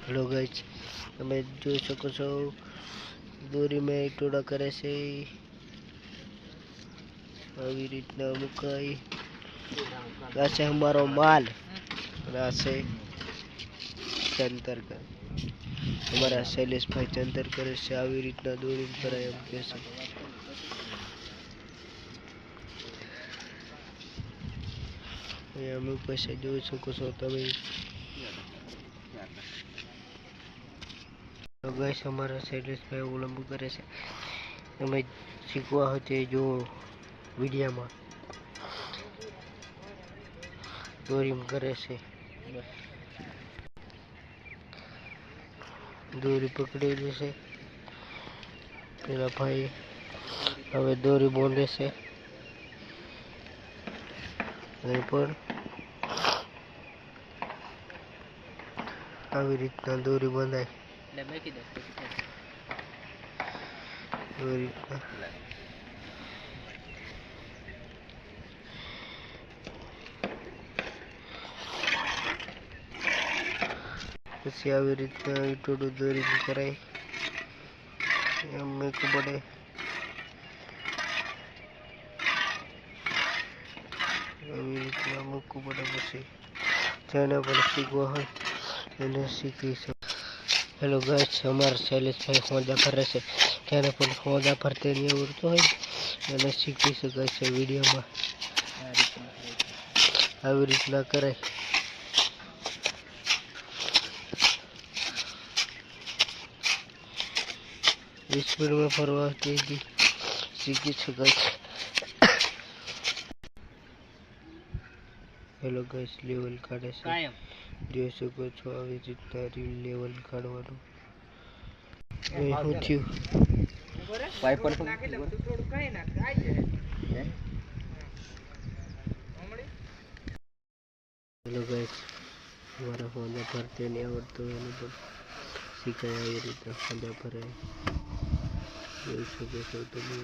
hello guys, તમે જોઈ શકો છો દોરી મેં ટોળા કરે છે આવી રીતના મુકાઈ આ છે અમારો માલ અને આ છે ચંતર કરે અમારા શૈલેષભાઈ ચંતર કરે છે આવી રીતના દોરી કરાય એમ કે છે અમે પૈસા જોઈ શકો છો તમે गाइस हमारा शैलेष भाई उलंबू करे से हमें सीखवा होते जो वीडियो में दोरी में करे से दोरी पकड़ी से पेला भाई हमें दोरी बोले से पर આવી રીતના દોરી બંધાય પછી આવી રીતના ઈટોડું દોરી કરાય એમ મૂકવું પડે આવી રીતના મૂકવું પડે પછી જેને પણ શીખવા હોય એને શીખી શકે हेलो गाइस हमारा शैलेष भाई खोजा भरे से क्या पण खोजा भरते नहीं आवड़तो હોય એને શીખી શકાય છે વિડીયોમાં આવી રીતના કરાય સ્પીડ में ફરવા તેજી શીખી શકાય છે हेलो गाइस लेवल काढे છે જોઈ શકો છો આવી રીતના લેવલ કાઢવાનું એ હું થયું વાઇપર તો નાખી લે બધું થોડું કઈ નાખ આઈ જાય हेलो गाइस हमारा फोन भरते नहीं आवड़तो એને પણ શીખાય આવી રીતના ફોન ભરાય જોઈ શકો છો તમે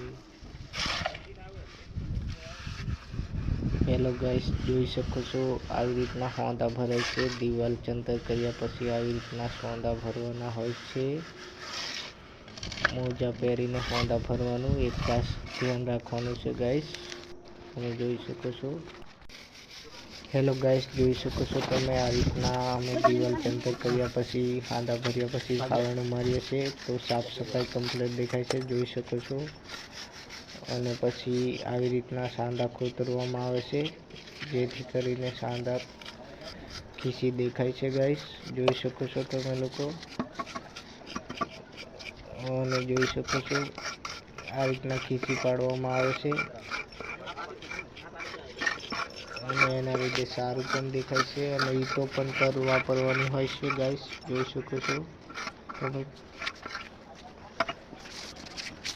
हेलो गाइस જોઈ શકો છો આવી રીતના સોંદા ભરાય છે દિવાલ ચંતર કર્યા પછી આવી રીતના સોંદા ભરવાના હોય છે મોજા પહેરીને સોંદા ભરવાનું એક ખાસ ધ્યાન રાખવાનું છે ગાઈસ તમે જોઈ શકો છો हेलो गाइस જોઈ શકો છો તમે આ રીતના અમે દિવાલ ચંતર કર્યા પછી સોંદા ભર્યા પછી ખાવાનું મારીએ છીએ તો સાફ સફાઈ કમ્પ્લીટ દેખાય છે જોઈ શકો છો અને પછી આવી રીતના સાંધા ખોતરવામાં આવે છે જેથી કરીને સાંધા ખીસી દેખાય છે ગાઈસ જોઈ શકો છો તમે લોકો અને જોઈ શકો છો આ રીતના ખીસી પાડવામાં આવે છે અને એના લીધે સારું પણ દેખાય છે અને ઈંટો પણ વાપરવાની હોય છે ગાઈસ જોઈ શકો છો તમે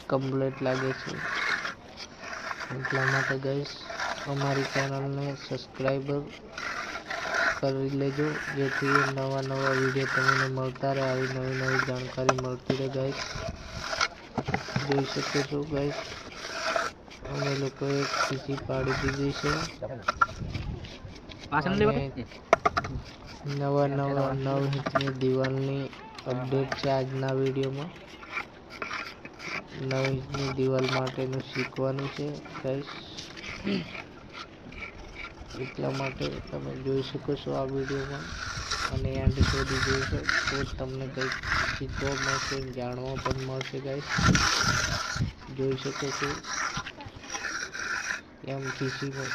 કમ્પ્લીટ લાગે છે એટલા માટે ગાઈસ અમારી ચેનલને સબસ્ક્રાઈબર કરી લેજો જેથી નવા નવા વિડીયો તમને મળતા રહે આવી નવી નવી જાણકારી મળતી રહે ગાઈસ જોઈ શકો છો ગાઈસ અમે લોકોએ ખીસી પાડી દીધી છે નવા નવા 9 ઇંચની દિવાલની અપડેટ છે આજના વિડીયોમાં 9 ઇંચની દિવાલ માટેનું શીખવાનું છે ગાઈસ એટલા માટે તમે જોઈ શકો છો આ વિડીયોમાં અને એન્ડ સુધી જોઈશો તો તમને કંઈક શીખવા મળશે જાણવા પણ મળશે ગાઈસ જોઈ શકો છો એમ ખીસીમાં